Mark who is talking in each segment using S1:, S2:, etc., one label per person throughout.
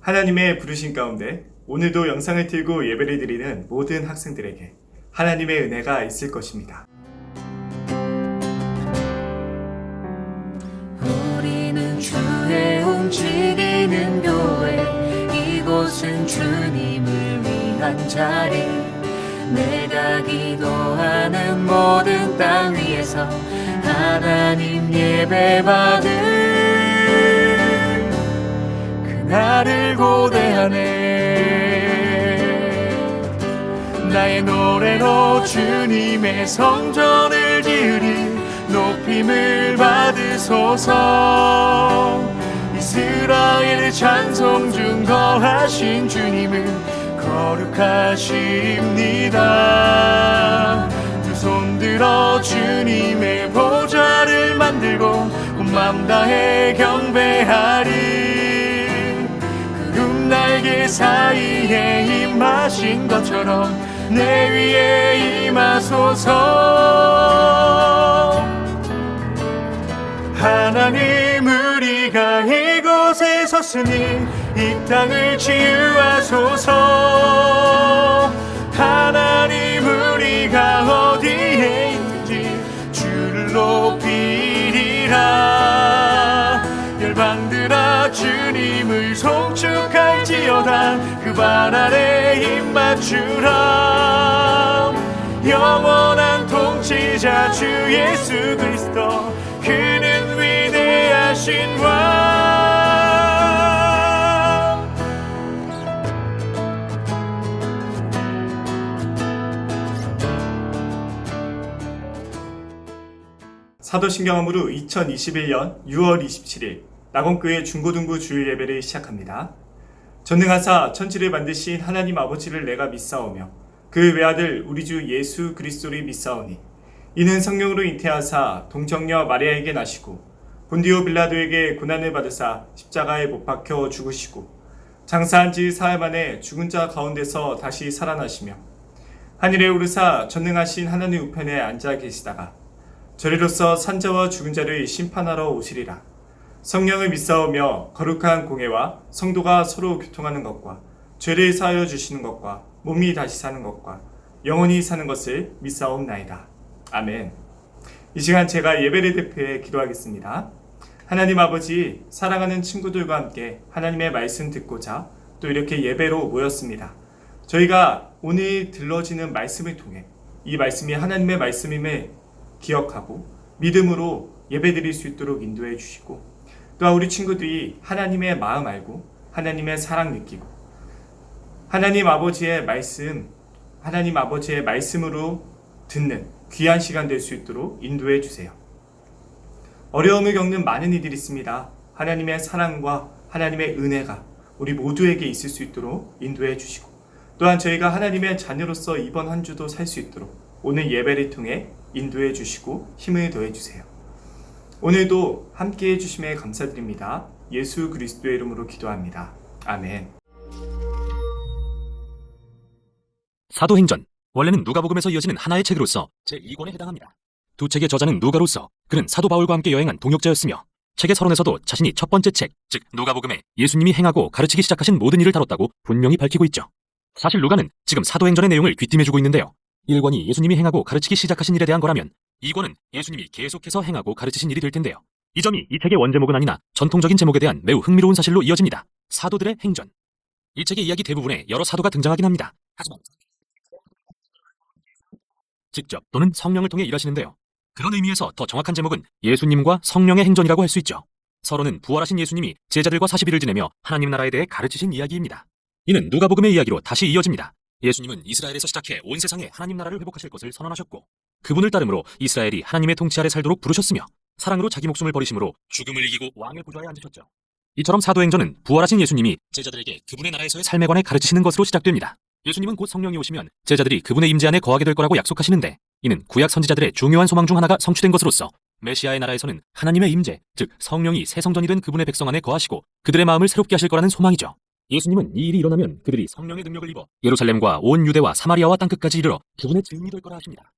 S1: 하나님의 부르신 가운데 오늘도 영상을 틀고 예배를 드리는 모든 학생들에게 하나님의 은혜가 있을 것입니다.
S2: 우리는 주의 움직이는 교회, 이곳은 주님을 위한 자리. 내가 기도하는 모든 땅 위에서 하나님 예배받은 그날을 고대하네. 나의 노래로 주님의 성전을 지으리. 높임을 받으소서. 이스라엘의 찬송 중 거하신 주님은 거룩하십니다. 두 손 들어 주님의 보좌를 만들고 온 맘 다해 경배하리. 구름 날개 사이에 임하신 것처럼 내 위에 임하소서. 하나님, 우리가 이곳에 섰으니 이 땅을 치유하소서. 하나님, 우리가 어디에 있든지 주를 높이리라. 열방들아 주님을 송축할지어다. 그 발 아래 입 맞추라. 영원한 통치자 주 예수 그리스도, 그는 위대하신 왕.
S1: 사도신경함으로 2021년 6월 27일 낙원교회 중고등부 주일 예배를 시작합니다. 전능하사 천지를 만드신 하나님 아버지를 내가 믿사오며 그 외아들 우리 주 예수 그리스도를 믿사오니 이는 성령으로 잉태하사 동정녀 마리아에게 나시고 본디오 빌라도에게 고난을 받으사 십자가에 못 박혀 죽으시고 장사한 지 사흘 만에 죽은 자 가운데서 다시 살아나시며 하늘에 오르사 전능하신 하나님 우편에 앉아 계시다가 저리로서 산자와 죽은 자를 심판하러 오시리라. 성령을 믿사오며 거룩한 공예와 성도가 서로 교통하는 것과 죄를 사하여 주시는 것과 몸이 다시 사는 것과 영원히 사는 것을 믿사옵나이다. 아멘. 이 시간 제가 예배를 대표해 기도하겠습니다. 하나님 아버지, 사랑하는 친구들과 함께 하나님의 말씀 듣고자 또 이렇게 예배로 모였습니다. 저희가 오늘 들러지는 말씀을 통해 이 말씀이 하나님의 말씀임을 기억하고 믿음으로 예배드릴 수 있도록 인도해 주시고, 또한 우리 친구들이 하나님의 마음 알고 하나님의 사랑 느끼고 하나님 아버지의 말씀으로 듣는 귀한 시간 될 수 있도록 인도해 주세요. 어려움을 겪는 많은 이들이 있습니다. 하나님의 사랑과 하나님의 은혜가 우리 모두에게 있을 수 있도록 인도해 주시고, 또한 저희가 하나님의 자녀로서 이번 한 주도 살 수 있도록 오늘 예배를 통해 인도해 주시고 힘을 더해 주세요. 오늘도 함께 해주심에 감사드립니다. 예수 그리스도의 이름으로 기도합니다. 아멘.
S3: 사도행전, 원래는 누가복음에서 이어지는 하나의 책으로서 제2권에 해당합니다. 두 책의 저자는 누가로서 그는 사도 바울과 함께 여행한 동역자였으며 책의 서론에서도 자신이 첫 번째 책, 즉 누가복음에 예수님이 행하고 가르치기 시작하신 모든 일을 다뤘다고 분명히 밝히고 있죠. 사실 누가는 지금 사도행전의 내용을 귀띔해주고 있는데요. 1권이 예수님이 행하고 가르치기 시작하신 일에 대한 거라면 2권은 예수님이 계속해서 행하고 가르치신 일이 될 텐데요. 이 점이 이 책의 원제목은 아니나 전통적인 제목에 대한 매우 흥미로운 사실로 이어집니다. 사도들의 행전. 이 책의 이야기 대부분에 여러 사도가 등장하긴 합니다. 하지만 직접 또는 성령을 통해 일하시는데요. 그런 의미에서 더 정확한 제목은 예수님과 성령의 행전이라고 할 수 있죠. 서론은 부활하신 예수님이 제자들과 40일을 지내며 하나님 나라에 대해 가르치신 이야기입니다. 이는 누가복음의 이야기로 다시 이어집니다. 예수님은 이스라엘에서 시작해 온 세상에 하나님 나라를 회복하실 것을 선언하셨고, 그분을 따름으로 이스라엘이 하나님의 통치 아래 살도록 부르셨으며 사랑으로 자기 목숨을 버리심으로 죽음을 이기고 왕의 보좌에 앉으셨죠. 이처럼 사도행전은 부활하신 예수님이 제자들에게 그분의 나라에서의 삶에 관해 가르치시는 것으로 시작됩니다. 예수님은 곧 성령이 오시면 제자들이 그분의 임재 안에 거하게 될 거라고 약속하시는데, 이는 구약 선지자들의 중요한 소망 중 하나가 성취된 것으로서 메시아의 나라에서는 하나님의 임재, 즉 성령이 새 성전이 된 그분의 백성 안에 거하시고 그들의 마음을 새롭게 하실 거라는 소망이죠. 예수님은 이 일이 일어나면 그들이 성령의 능력을 입어 예루살렘과 온 유대와 사마리아와 땅끝까지 이르러 그분의 증인이 될 거라 하십니다.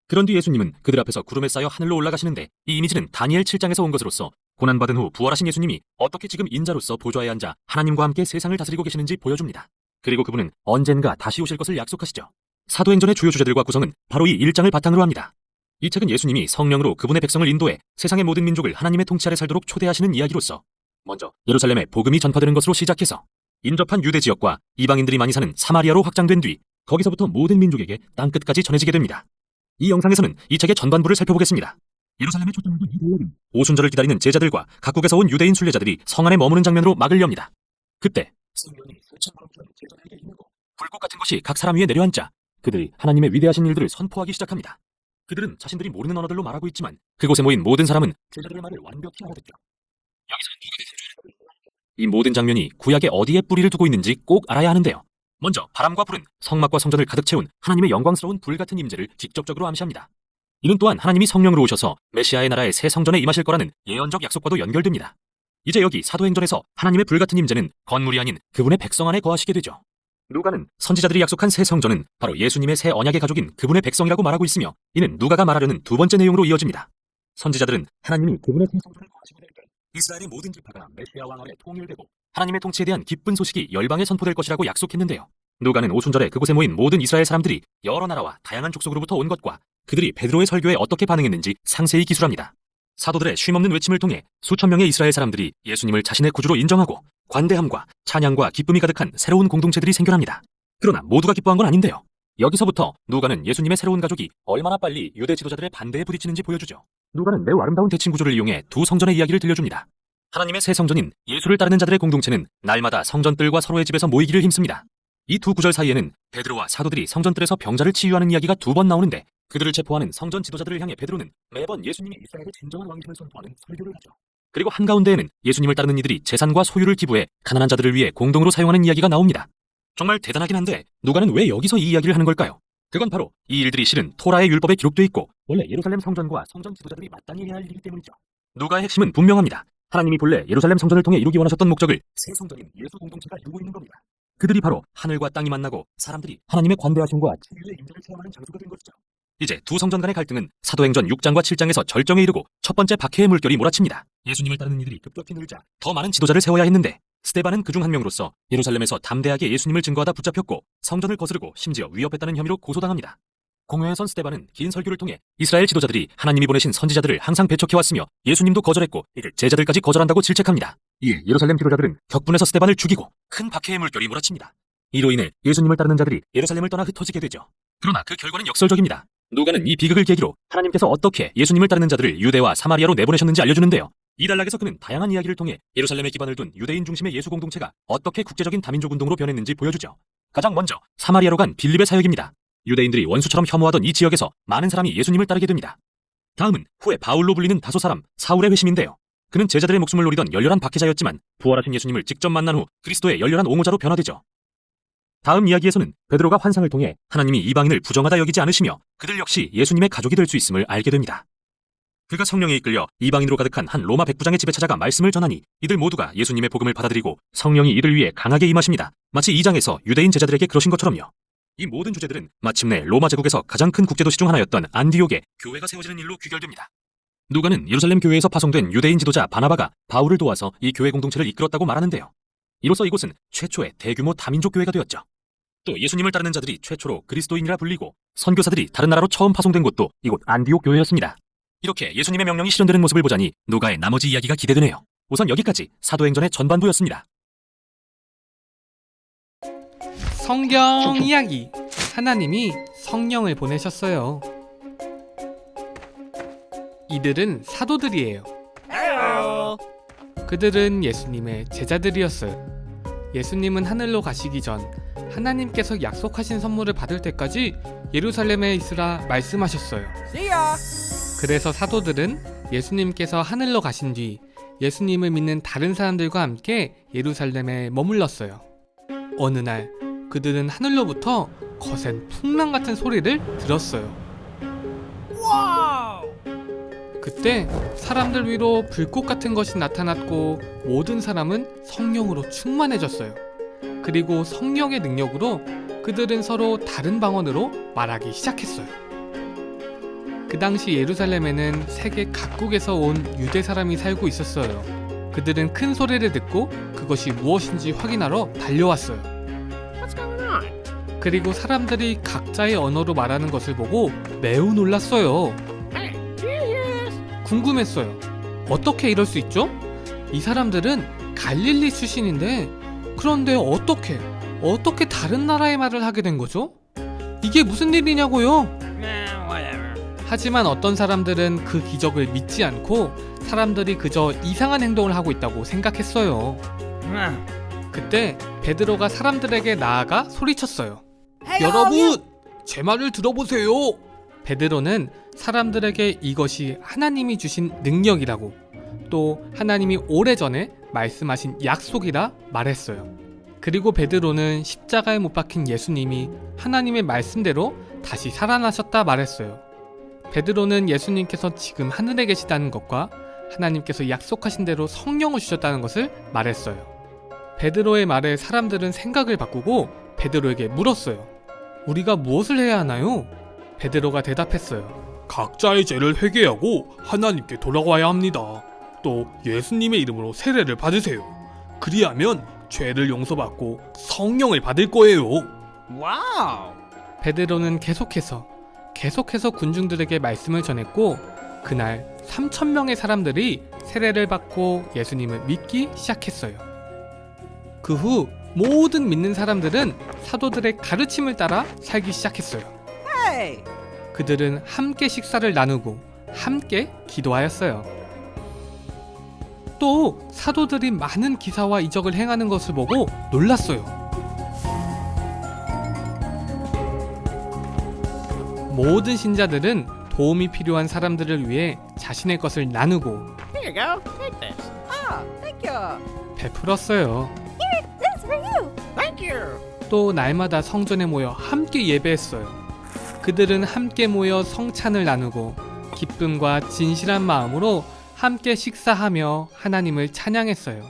S3: 그런 뒤 예수님은 그들 앞에서 구름에 쌓여 하늘로 올라가시는데, 이 이미지는 다니엘 7장에서 온 것으로서 고난받은 후 부활하신 예수님이 어떻게 지금 인자로서 보좌에 앉아 하나님과 함께 세상을 다스리고 계시는지 보여줍니다. 그리고 그분은 언젠가 다시 오실 것을 약속하시죠. 사도행전의 주요 주제들과 구성은 바로 이 1장을 바탕으로 합니다. 이 책은 예수님이 성령으로 그분의 백성을 인도해 세상의 모든 민족을 하나님의 통치 아래 살도록 초대하시는 이야기로서 먼저 예루살렘에 복음이 전파되는 것으로 시작해서 인접한 유대 지역과 이방인들이 많이 사는 사마리아로 확장된 뒤 거기서부터 모든 민족에게 땅끝까지 전해지게 됩니다. 이 영상에서는 이 책의 전반부를 살펴보겠습니다. 예루살렘에 초점을 둔 이 대역은 오순절을 기다리는 제자들과 각국에서 온 유대인 순례자들이 성 안에 머무는 장면으로 막을 엽니다. 그때 성령이 수천만원짜리 제자들에게 임하고 불꽃 같은 것이 각 사람 위에 내려앉자 그들이 하나님의 위대하신 일들을 선포하기 시작합니다. 그들은 자신들이 모르는 언어들로 말하고 있지만 그곳에 모인 모든 사람은 제자들의 말을 완벽히 알아듣죠. 여기서 누가 대생존을 이 모든 장면이 구약에 어디에 뿌리를 두고 있는지 꼭 알아야 하는데요. 먼저 바람과 불은 성막과 성전을 가득 채운 하나님의 영광스러운 불 같은 임재를 직접적으로 암시합니다. 이는 또한 하나님이 성령으로 오셔서 메시아의 나라의 새 성전에 임하실 거라는 예언적 약속과도 연결됩니다. 이제 여기 사도행전에서 하나님의 불 같은 임재는 건물이 아닌 그분의 백성 안에 거하시게 되죠. 누가는 선지자들이 약속한 새 성전은 바로 예수님의 새 언약의 가족인 그분의 백성이라고 말하고 있으며 이는 누가가 말하려는 두 번째 내용으로 이어집니다. 선지자들은 하나님이 그분의 새 성전을 거하시게 될 때 이스라엘의 모든 지파가 메시아 왕 아래 통일되고 하나님의 통치에 대한 기쁜 소식이 열방에 선포될 것이라고 약속했는데요. 누가는 오순절에 그곳에 모인 모든 이스라엘 사람들이 여러 나라와 다양한 족속으로부터 온 것과 그들이 베드로의 설교에 어떻게 반응했는지 상세히 기술합니다. 사도들의 쉼없는 외침을 통해 수천 명의 이스라엘 사람들이 예수님을 자신의 구주로 인정하고 관대함과 찬양과 기쁨이 가득한 새로운 공동체들이 생겨납니다. 그러나 모두가 기뻐한 건 아닌데요. 여기서부터 누가는 예수님의 새로운 가족이 얼마나 빨리 유대 지도자들의 반대에 부딪히는지 보여주죠. 누가는 매우 아름다운 대칭 구조를 이용해 두 성전의 이야기를 들려줍니다. 하나님의 새 성전인 예수를 따르는 자들의 공동체는 날마다 성전뜰과 서로의 집에서 모이기를 힘씁니다. 이 두 구절 사이에는 베드로와 사도들이 성전뜰에서 병자를 치유하는 이야기가 두 번 나오는데 그들을 체포하는 성전 지도자들을 향해 베드로는 매번 예수님이 이스라엘의 진정한 왕이심을 선포하는 설교를 하죠. 그리고 한가운데에는 예수님을 따르는 이들이 재산과 소유를 기부해 가난한 자들을 위해 공동으로 사용하는 이야기가 나옵니다. 정말 대단하긴 한데 누가는 왜 여기서 이 이야기를 하는 걸까요? 그건 바로 이 일들이 실은 토라의 율법에 기록되어 있고 원래 예루살렘 성전과 성전 지도자들이 마땅히 해야 할 일이기 때문이죠. 누가의 핵심은 분명합니다. 하나님이 본래 예루살렘 성전을 통해 이루기 원하셨던 목적을 새 성전인 예수 공동체가 이루고 있는 겁니다. 그들이 바로 하늘과 땅이 만나고 사람들이 하나님의 관대하심과 치유의 임재를 체험하는 장소가 된 것이죠. 이제 두 성전 간의 갈등은 사도행전 6장과 7장에서 절정에 이르고 첫 번째 박해의 물결이 몰아칩니다. 예수님을 따르는 이들이 급격히 늘자 더 많은 지도자를 세워야 했는데 스데반은 그중 한 명으로서 예루살렘에서 담대하게 예수님을 증거하다 붙잡혔고 성전을 거스르고 심지어 위협했다는 혐의로 고소당합니다. 공회에 선 스데반은 긴 설교를 통해 이스라엘 지도자들이 하나님이 보내신 선지자들을 항상 배척해왔으며 예수님도 거절했고 이를 제자들까지 거절한다고 질책합니다. 이에 예루살렘 지도자들은 격분해서 스데반을 죽이고 큰 박해의 물결이 몰아칩니다. 이로 인해 예수님을 따르는 자들이 예루살렘을 떠나 흩어지게 되죠. 그러나 그 결과는 역설적입니다. 누가는 이 비극을 계기로 하나님께서 어떻게 예수님을 따르는 자들을 유대와 사마리아로 내보내셨는지 알려주는데요. 이 단락에서 그는 다양한 이야기를 통해 예루살렘에 기반을 둔 유대인 중심의 예수 공동체가 어떻게 국제적인 다민족 운동으로 변했는지 보여주죠. 가장 먼저 사마리아로 간 빌립의 사역입니다. 유대인들이 원수처럼 혐오하던 이 지역에서 많은 사람이 예수님을 따르게 됩니다. 다음은 후에 바울로 불리는 다소 사람 사울의 회심인데요. 그는 제자들의 목숨을 노리던 열렬한 박해자였지만 부활하신 예수님을 직접 만난 후 그리스도의 열렬한 옹호자로 변화되죠. 다음 이야기에서는 베드로가 환상을 통해 하나님이 이방인을 부정하다 여기지 않으시며 그들 역시 예수님의 가족이 될 수 있음을 알게 됩니다. 그가 성령에 이끌려 이방인으로 가득한 한 로마 백부장의 집에 찾아가 말씀을 전하니 이들 모두가 예수님의 복음을 받아들이고 성령이 이들 위해 강하게 임하십니다. 마치 2장에서 유대인 제자들에게 그러신 것처럼요. 이 모든 주제들은 마침내 로마 제국에서 가장 큰 국제도시 중 하나였던 안디옥에 교회가 세워지는 일로 귀결됩니다. 누가는 예루살렘 교회에서 파송된 유대인 지도자 바나바가 바울을 도와서 이 교회 공동체를 이끌었다고 말하는데요. 이로써 이곳은 최초의 대규모 다민족 교회가 되었죠. 또 예수님을 따르는 자들이 최초로 그리스도인이라 불리고 선교사들이 다른 나라로 처음 파송된 곳도 이곳 안디옥 교회였습니다. 이렇게 예수님의 명령이 실현되는 모습을 보자니 누가의 나머지 이야기가 기대되네요. 우선 여기까지 사도행전의 전반부였습니다.
S4: 성경 이야기. 하나님이 성령을 보내셨어요. 이들은 사도들이에요. 그들은 예수님의 제자들이었어요. 예수님은 하늘로 가시기 전 하나님께서 약속하신 선물을 받을 때까지 예루살렘에 있으라 말씀하셨어요. 그래서 사도들은 예수님께서 하늘로 가신 뒤 예수님을 믿는 다른 사람들과 함께 예루살렘에 머물렀어요. 어느 날 그들은 하늘로부터 거센 풍랑 같은 소리를 들었어요. 그때 사람들 위로 불꽃 같은 것이 나타났고 모든 사람은 성령으로 충만해졌어요. 그리고 성령의 능력으로 그들은 서로 다른 방언으로 말하기 시작했어요. 그 당시 예루살렘에는 세계 각국에서 온 유대 사람이 살고 있었어요. 그들은 큰 소리를 듣고 그것이 무엇인지 확인하러 달려왔어요. 그리고 사람들이 각자의 언어로 말하는 것을 보고 매우 놀랐어요. 궁금했어요. 어떻게 이럴 수 있죠? 이 사람들은 갈릴리 출신인데 그런데 어떻게 다른 나라의 말을 하게 된 거죠? 이게 무슨 일이냐고요? 하지만 어떤 사람들은 그 기적을 믿지 않고 사람들이 그저 이상한 행동을 하고 있다고 생각했어요. 그때 베드로가 사람들에게 나아가 소리쳤어요. 여러분, 제 말을 들어보세요. 베드로는 사람들에게 이것이 하나님이 주신 능력이라고 또 하나님이 오래전에 말씀하신 약속이라 말했어요. 그리고 베드로는 십자가에 못 박힌 예수님이 하나님의 말씀대로 다시 살아나셨다 말했어요. 베드로는 예수님께서 지금 하늘에 계시다는 것과 하나님께서 약속하신 대로 성령을 주셨다는 것을 말했어요. 베드로의 말에 사람들은 생각을 바꾸고 베드로에게 물었어요. 우리가 무엇을 해야 하나요? 베드로가 대답했어요.
S5: 각자의 죄를 회개하고 하나님께 돌아와야 합니다. 또 예수님의 이름으로 세례를 받으세요. 그리하면 죄를 용서받고 성령을 받을 거예요.
S2: 와우.
S4: 베드로는 계속해서 군중들에게 말씀을 전했고 그날 3,000명의 사람들이 세례를 받고 예수님을 믿기 시작했어요. 그 후 모든 믿는 사람들은 사도들의 가르침을 따라 살기 시작했어요. 그들은 함께 식사를 나누고 함께 기도하였어요. 또 사도들이 많은 기사와 이적을 행하는 것을 보고 놀랐어요. 모든 신자들은 도움이 필요한 사람들을 위해 자신의 것을 나누고
S2: Here you go. Take this.
S6: Thank you.
S4: 베풀었어요.
S6: That's for you.
S2: Thank you.
S4: 또 날마다 성전에 모여 함께 예배했어요. 그들은 함께 모여 성찬을 나누고 기쁨과 진실한 마음으로 함께 식사하며 하나님을 찬양했어요.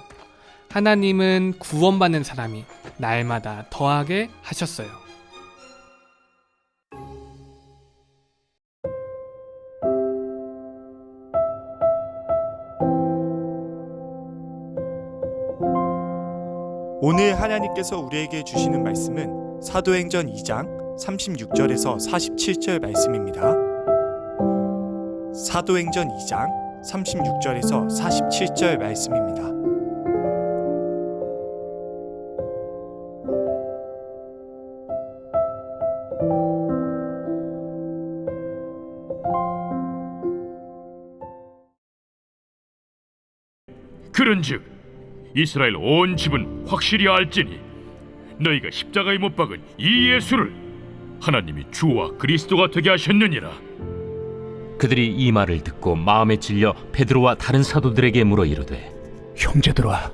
S4: 하나님은 구원받는 사람이 날마다 더하게 하셨어요.
S1: 오늘 하나님께서 우리에게 주시는 말씀은 사도행전 2장 36절에서 47절 말씀입니다. 사도행전 2장 36절에서 47절 말씀입니다.
S2: 그런즉 이스라엘 온 집은 확실히 알지니 너희가 십자가에 못 박은 이 예수를 하나님이 주와 그리스도가 되게 하셨느니라.
S7: 그들이 이 말을 듣고 마음에 찔려 베드로와 다른 사도들에게 물어 이르되
S5: 형제들아,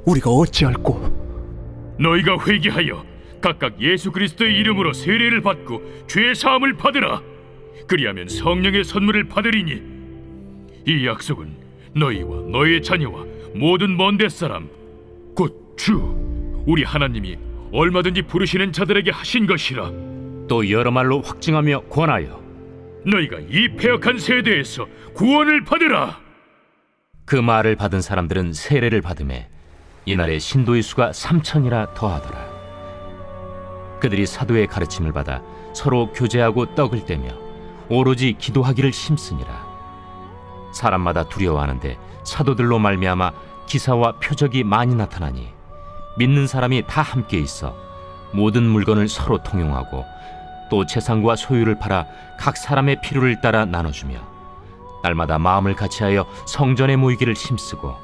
S5: 우리가 어찌할꼬?
S2: 너희가 회개하여 각각 예수 그리스도의 이름으로 세례를 받고 죄 사함을 받으라. 그리하면 성령의 선물을 받으리니 이 약속은 너희와 너희의 자녀와 모든 먼 데 사람 곧 주 우리 하나님이 얼마든지 부르시는 자들에게 하신 것이라.
S7: 또 여러 말로 확증하며 권하여
S2: 너희가 이 패역한 세대에서 구원을 받으라.
S7: 그 말을 받은 사람들은 세례를 받음에 이날에 신도의 수가 3,000이라 더하더라. 그들이 사도의 가르침을 받아 서로 교제하고 떡을 떼며 오로지 기도하기를 힘쓰니라. 사람마다 두려워하는데 사도들로 말미암아 기사와 표적이 많이 나타나니 믿는 사람이 다 함께 있어 모든 물건을 서로 통용하고 또 재산과 소유를 팔아 각 사람의 필요를 따라 나눠주며 날마다 마음을 같이하여 성전에 모이기를 힘쓰고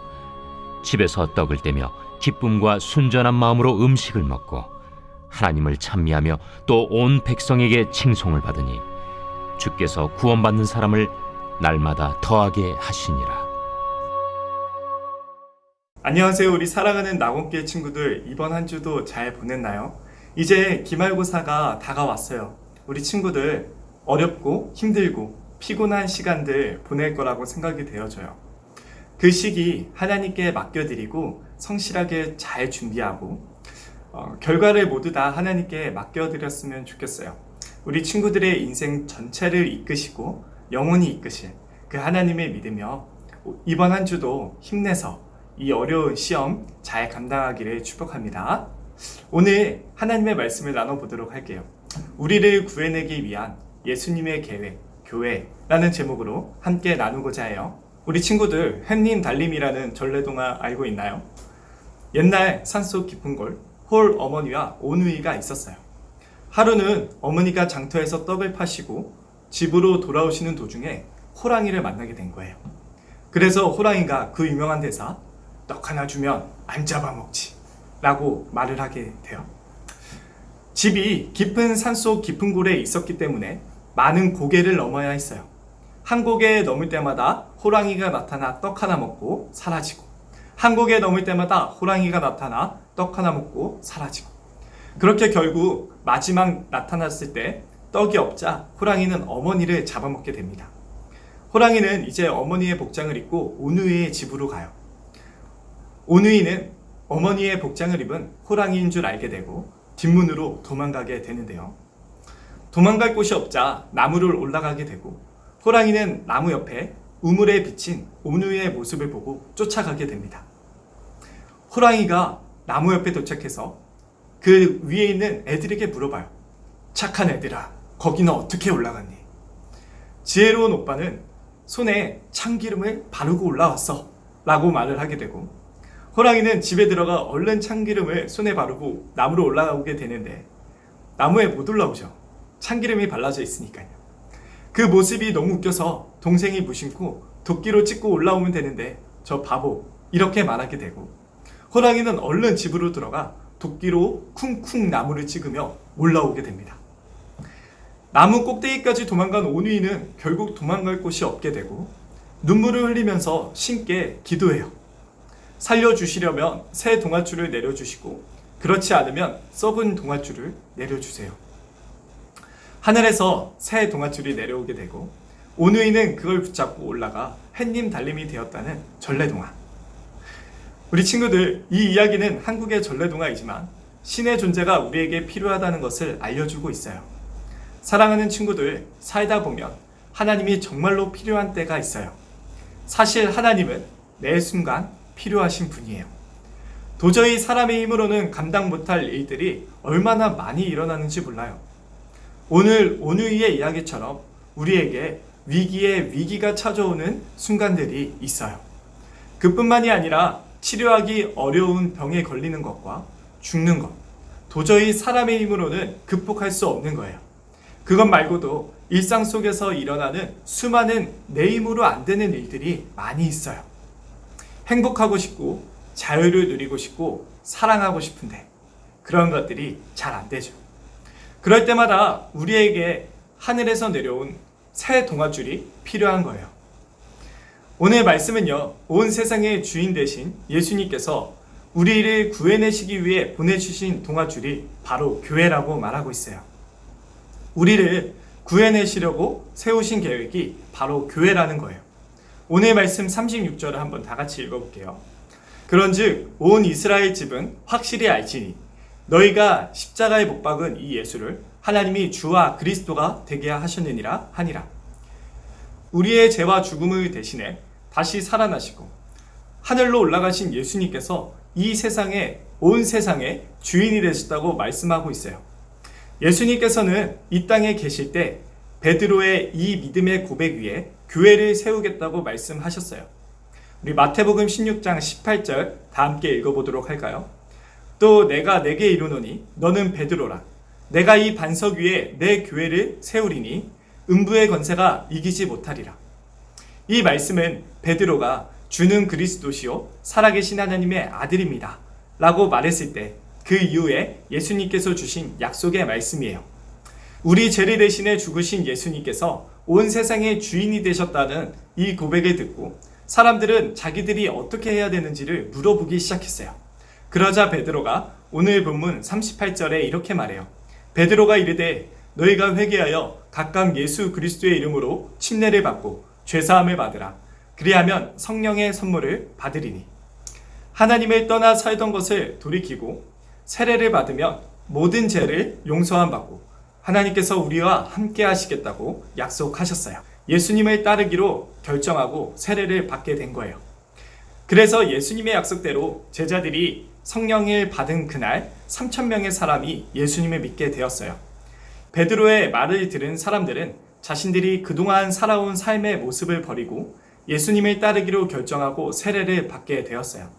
S7: 집에서 떡을 떼며 기쁨과 순전한 마음으로 음식을 먹고 하나님을 찬미하며 또 온 백성에게 칭송을 받으니 주께서 구원받는 사람을 날마다 더하게 하시니라.
S1: 안녕하세요. 우리 사랑하는 낙원교회 친구들, 이번 한 주도 잘 보냈나요? 이제 기말고사가 다가왔어요. 우리 친구들 어렵고 힘들고 피곤한 시간들 보낼 거라고 생각이 되어져요. 그 시기 하나님께 맡겨드리고 성실하게 잘 준비하고 결과를 모두 다 하나님께 맡겨드렸으면 좋겠어요. 우리 친구들의 인생 전체를 이끄시고 영원히 이끄실 그 하나님을 믿으며 이번 한 주도 힘내서 이 어려운 시험 잘 감당하기를 축복합니다. 오늘 하나님의 말씀을 나눠보도록 할게요. 우리를 구해내기 위한 예수님의 계획, 교회라는 제목으로 함께 나누고자 해요. 우리 친구들 햇님 달림이라는 전래동화 알고 있나요? 옛날 산속 깊은 골 홀 어머니와 오누이가 있었어요. 하루는 어머니가 장터에서 떡을 파시고 집으로 돌아오시는 도중에 호랑이를 만나게 된 거예요. 그래서 호랑이가 그 유명한 대사 떡 하나 주면 안 잡아먹지 라고 말을 하게 돼요. 집이 깊은 산속 깊은 골에 있었기 때문에 많은 고개를 넘어야 했어요. 한 고개 넘을 때마다 호랑이가 나타나 떡 하나 먹고 사라지고, 한 고개 넘을 때마다 호랑이가 나타나 떡 하나 먹고 사라지고, 그렇게 결국 마지막 나타났을 때 떡이 없자 호랑이는 어머니를 잡아먹게 됩니다. 호랑이는 이제 어머니의 복장을 입고 오누이의 집으로 가요. 오누이는 어머니의 복장을 입은 호랑이인 줄 알게 되고 뒷문으로 도망가게 되는데요. 도망갈 곳이 없자 나무를 올라가게 되고 호랑이는 나무 옆에 우물에 비친 오누이의 모습을 보고 쫓아가게 됩니다. 호랑이가 나무 옆에 도착해서 그 위에 있는 애들에게 물어봐요. 착한 애들아, 거기는 어떻게 올라갔니? 지혜로운 오빠는 손에 참기름을 바르고 올라왔어 라고 말을 하게 되고, 호랑이는 집에 들어가 얼른 참기름을 손에 바르고 나무로 올라오게 되는데 나무에 못 올라오죠. 참기름이 발라져 있으니까요. 그 모습이 너무 웃겨서 동생이 무심코 도끼로 찍고 올라오면 되는데 저 바보 이렇게 말하게 되고, 호랑이는 얼른 집으로 들어가 도끼로 쿵쿵 나무를 찍으며 올라오게 됩니다. 나무 꼭대기까지 도망간 오누이는 결국 도망갈 곳이 없게 되고 눈물을 흘리면서 신께 기도해요. 살려주시려면 새 동아줄을 내려주시고 그렇지 않으면 썩은 동아줄을 내려주세요. 하늘에서 새 동아줄이 내려오게 되고 오누이는 그걸 붙잡고 올라가 햇님 달림이 되었다는 전래동화. 우리 친구들, 이 이야기는 한국의 전래동화이지만 신의 존재가 우리에게 필요하다는 것을 알려주고 있어요. 사랑하는 친구들, 살다 보면 하나님이 정말로 필요한 때가 있어요. 사실 하나님은 매 순간 필요하신 분이에요. 도저히 사람의 힘으로는 감당 못할 일들이 얼마나 많이 일어나는지 몰라요. 오늘 오누이의 이야기처럼 우리에게 위기에 위기가 찾아오는 순간들이 있어요. 그뿐만이 아니라 치료하기 어려운 병에 걸리는 것과 죽는 것, 도저히 사람의 힘으로는 극복할 수 없는 거예요. 그것 말고도 일상 속에서 일어나는 수많은 내 힘으로 안 되는 일들이 많이 있어요. 행복하고 싶고 자유를 누리고 싶고 사랑하고 싶은데 그런 것들이 잘 안 되죠. 그럴 때마다 우리에게 하늘에서 내려온 새 동아줄이 필요한 거예요. 오늘 말씀은요, 온 세상의 주인 되신 예수님께서 우리를 구해내시기 위해 보내주신 동아줄이 바로 교회라고 말하고 있어요. 우리를 구해내시려고 세우신 계획이 바로 교회라는 거예요. 오늘 말씀 36절을 한번 다 같이 읽어볼게요. 그런즉 온 이스라엘 집은 확실히 알지니 너희가 십자가에 못 박은 이 예수를 하나님이 주와 그리스도가 되게 하셨느니라 하니라. 우리의 죄와 죽음을 대신해 다시 살아나시고 하늘로 올라가신 예수님께서 이 세상에, 온 세상의 주인이 되셨다고 말씀하고 있어요. 예수님께서는 이 땅에 계실 때 베드로의 이 믿음의 고백 위에 교회를 세우겠다고 말씀하셨어요. 우리 마태복음 16장 18절 다 함께 읽어보도록 할까요? 또 내가 내게 이르노니 너는 베드로라. 내가 이 반석 위에 내 교회를 세우리니 음부의 권세가 이기지 못하리라. 이 말씀은 베드로가 주는 그리스도시요 살아계신 하나님의 아들입니다 라고 말했을 때 그 이후에 예수님께서 주신 약속의 말씀이에요. 우리 죄를 대신해 죽으신 예수님께서 온 세상의 주인이 되셨다는 이 고백을 듣고 사람들은 자기들이 어떻게 해야 되는지를 물어보기 시작했어요. 그러자 베드로가 오늘 본문 38절에 이렇게 말해요. 베드로가 이르되 너희가 회개하여 각각 예수 그리스도의 이름으로 침례를 받고 죄사함을 받으라. 그리하면 성령의 선물을 받으리니. 하나님을 떠나 살던 것을 돌이키고 세례를 받으면 모든 죄를 용서함 받고 하나님께서 우리와 함께 하시겠다고 약속하셨어요. 예수님을 따르기로 결정하고 세례를 받게 된 거예요. 그래서 예수님의 약속대로 제자들이 성령을 받은 그날 3,000명의 사람이 예수님을 믿게 되었어요. 베드로의 말을 들은 사람들은 자신들이 그동안 살아온 삶의 모습을 버리고 예수님을 따르기로 결정하고 세례를 받게 되었어요.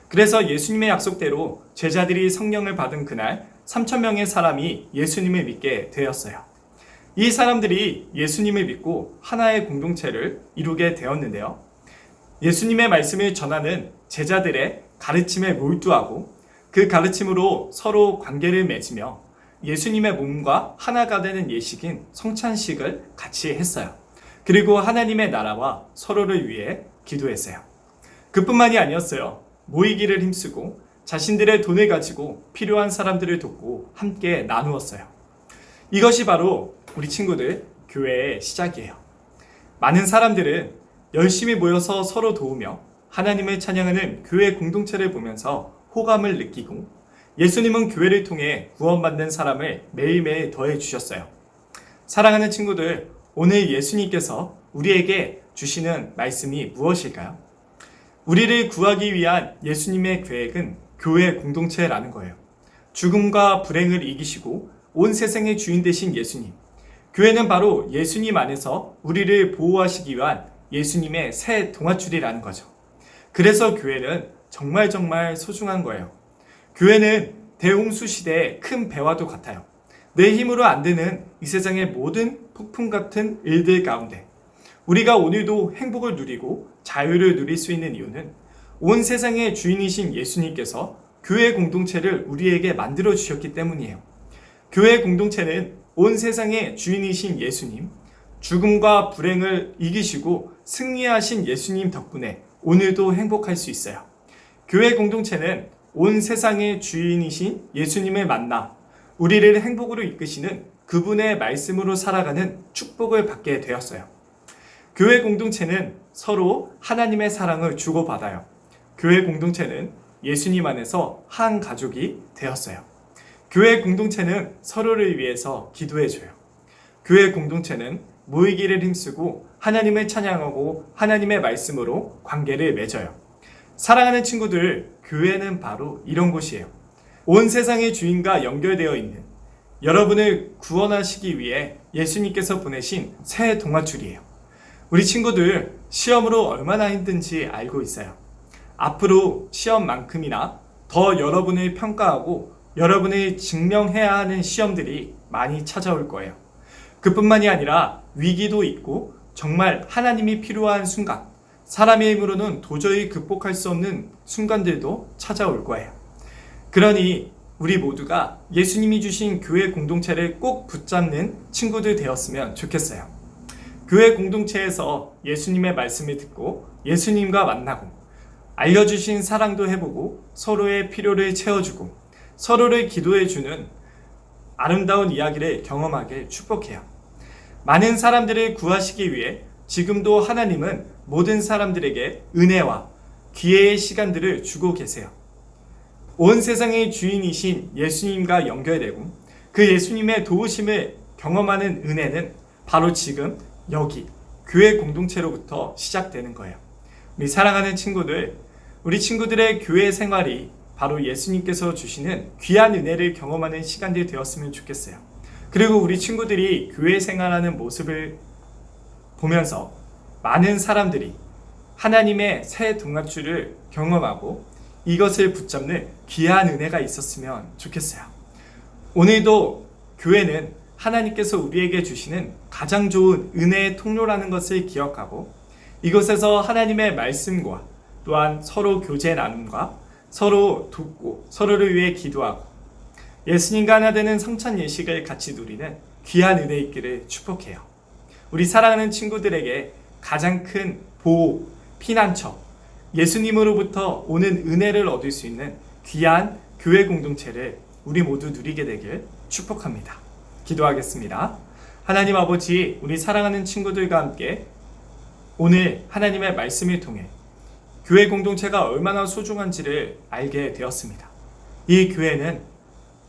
S1: 그래서 예수님의 약속대로 제자들이 성령을 받은 그날 3,000명의 사람이 예수님을 믿게 되었어요. 이 사람들이 예수님을 믿고 하나의 공동체를 이루게 되었는데요. 예수님의 말씀을 전하는 제자들의 가르침에 몰두하고 그 가르침으로 서로 관계를 맺으며 예수님의 몸과 하나가 되는 예식인 성찬식을 같이 했어요. 그리고 하나님의 나라와 서로를 위해 기도했어요. 그뿐만이 아니었어요. 모이기를 힘쓰고 자신들의 돈을 가지고 필요한 사람들을 돕고 함께 나누었어요. 이것이 바로 우리 친구들 교회의 시작이에요. 많은 사람들은 열심히 모여서 서로 도우며 하나님을 찬양하는 교회 공동체를 보면서 호감을 느끼고 예수님은 교회를 통해 구원받는 사람을 매일매일 더해 주셨어요. 사랑하는 친구들, 오늘 예수님께서 우리에게 주시는 말씀이 무엇일까요? 우리를 구하기 위한 예수님의 계획은 교회 공동체라는 거예요. 죽음과 불행을 이기시고 온 세상의 주인 되신 예수님. 교회는 바로 예수님 안에서 우리를 보호하시기 위한 예수님의 새 동아줄이라는 거죠. 그래서 교회는 정말 소중한 거예요. 교회는 대홍수 시대의 큰 배와도 같아요. 내 힘으로 안 되는 이 세상의 모든 폭풍 같은 일들 가운데 우리가 오늘도 행복을 누리고 자유를 누릴 수 있는 이유는 온 세상의 주인이신 예수님께서 교회 공동체를 우리에게 만들어 주셨기 때문이에요. 교회 공동체는 온 세상의 주인이신 예수님, 죽음과 불행을 이기시고 승리하신 예수님 덕분에 오늘도 행복할 수 있어요. 교회 공동체는 온 세상의 주인이신 예수님을 만나 우리를 행복으로 이끄시는 그분의 말씀으로 살아가는 축복을 받게 되었어요. 교회 공동체는 서로 하나님의 사랑을 주고받아요. 교회 공동체는 예수님 안에서 한 가족이 되었어요. 교회 공동체는 서로를 위해서 기도해줘요. 교회 공동체는 모이기를 힘쓰고 하나님을 찬양하고 하나님의 말씀으로 관계를 맺어요. 사랑하는 친구들, 교회는 바로 이런 곳이에요. 온 세상의 주인과 연결되어 있는 여러분을 구원하시기 위해 예수님께서 보내신 새 동아줄이에요. 우리 친구들, 시험으로 얼마나 힘든지 알고 있어요. 앞으로 시험만큼이나 더 여러분을 평가하고 여러분을 증명해야 하는 시험들이 많이 찾아올 거예요. 그뿐만이 아니라 위기도 있고 정말 하나님이 필요한 순간, 사람의 힘으로는 도저히 극복할 수 없는 순간들도 찾아올 거예요. 그러니 우리 모두가 예수님이 주신 교회 공동체를 꼭 붙잡는 친구들 되었으면 좋겠어요. 교회 공동체에서 예수님의 말씀을 듣고 예수님과 만나고 알려주신 사랑도 해보고 서로의 필요를 채워주고 서로를 기도해주는 아름다운 이야기를 경험하길 축복해요. 많은 사람들을 구하시기 위해 지금도 하나님은 모든 사람들에게 은혜와 기회의 시간들을 주고 계세요. 온 세상의 주인이신 예수님과 연결되고 그 예수님의 도우심을 경험하는 은혜는 바로 지금 여기 교회 공동체로부터 시작되는 거예요. 우리 사랑하는 친구들, 우리 친구들의 교회 생활이 바로 예수님께서 주시는 귀한 은혜를 경험하는 시간들이 되었으면 좋겠어요. 그리고 우리 친구들이 교회 생활하는 모습을 보면서 많은 사람들이 하나님의 새 동아줄을 경험하고 이것을 붙잡는 귀한 은혜가 있었으면 좋겠어요. 오늘도 교회는 하나님께서 우리에게 주시는 가장 좋은 은혜의 통로라는 것을 기억하고 이곳에서 하나님의 말씀과 또한 서로 교제 나눔과 서로 돕고 서로를 위해 기도하고 예수님과 하나 되는 성찬 예식을 같이 누리는 귀한 은혜 있기를 축복해요. 우리 사랑하는 친구들에게 가장 큰 보호, 피난처, 예수님으로부터 오는 은혜를 얻을 수 있는 귀한 교회 공동체를 우리 모두 누리게 되길 축복합니다. 기도하겠습니다. 하나님 아버지, 우리 사랑하는 친구들과 함께 오늘 하나님의 말씀을 통해 교회 공동체가 얼마나 소중한지를 알게 되었습니다. 이 교회는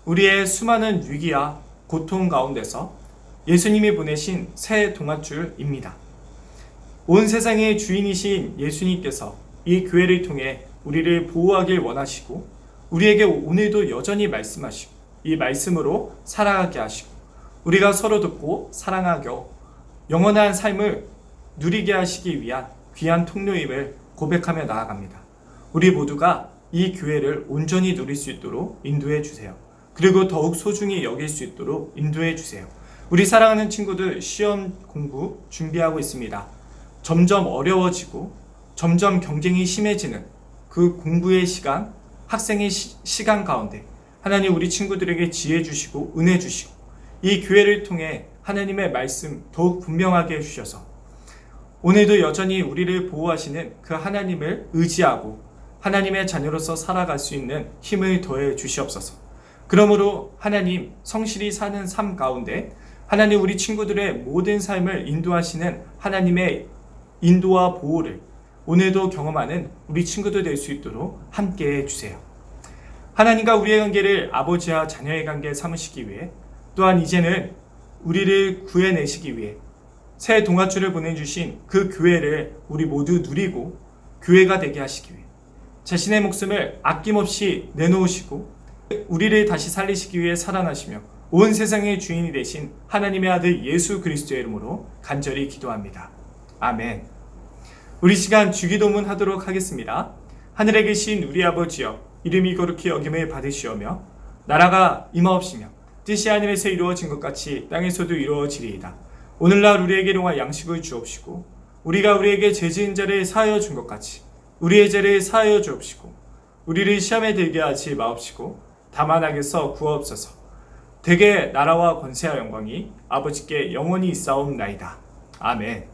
S1: 우리의 수많은 위기와 고통 가운데서 예수님이 보내신 새 동아줄입니다. 온 세상의 주인이신 예수님께서 이 교회를 통해 우리를 보호하길 원하시고 우리에게 오늘도 여전히 말씀하시고 이 말씀으로 살아가게 하시고 우리가 서로 돕고 사랑하며 영원한 삶을 누리게 하시기 위한 귀한 통로임을 고백하며 나아갑니다. 우리 모두가 이 교회를 온전히 누릴 수 있도록 인도해 주세요. 그리고 더욱 소중히 여길 수 있도록 인도해 주세요. 우리 사랑하는 친구들 시험 공부 준비하고 있습니다. 점점 어려워지고 점점 경쟁이 심해지는 그 공부의 시간, 학생의 시간 가운데 하나님 우리 친구들에게 지혜 주시고 은혜 주시고 이 교회를 통해 하나님의 말씀 더욱 분명하게 해주셔서 오늘도 여전히 우리를 보호하시는 그 하나님을 의지하고 하나님의 자녀로서 살아갈 수 있는 힘을 더해 주시옵소서. 그러므로 하나님 성실히 사는 삶 가운데 하나님 우리 친구들의 모든 삶을 인도하시는 하나님의 인도와 보호를 오늘도 경험하는 우리 친구들 될 수 있도록 함께 해주세요. 하나님과 우리의 관계를 아버지와 자녀의 관계 삼으시기 위해 또한 이제는 우리를 구해내시기 위해 새 동아줄을 보내주신 그 교회를 우리 모두 누리고 교회가 되게 하시기 위해 자신의 목숨을 아낌없이 내놓으시고 우리를 다시 살리시기 위해 살아나시며 온 세상의 주인이 되신 하나님의 아들 예수 그리스도의 이름으로 간절히 기도합니다. 아멘. 우리 시간 주기도문 하도록 하겠습니다. 하늘에 계신 우리 아버지여 이름이 거룩히 여김을 받으시오며 나라가 임하옵시며 뜻이 하늘에서 이루어진 것 같이 땅에서도 이루어지리이다. 오늘날 우리에게 일용할 양식을 주옵시고 우리가 우리에게 죄 지은 자를 사하여 준 것 같이 우리의 죄를 사하여 주옵시고 우리를 시험에 들게 하지 마옵시고 다만 악에서 구하옵소서. 대개 나라와 권세와 영광이 아버지께 영원히 있사옵나이다. 아멘.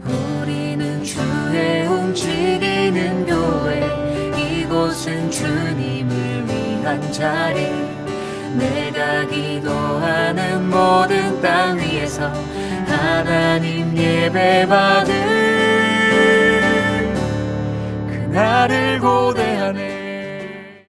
S8: 우리는 주의 움직이는 교회 이곳은 주님을 위한 자리 내가 기도하는 모든 땅 위에서 하나님 예배받은 그날을 고대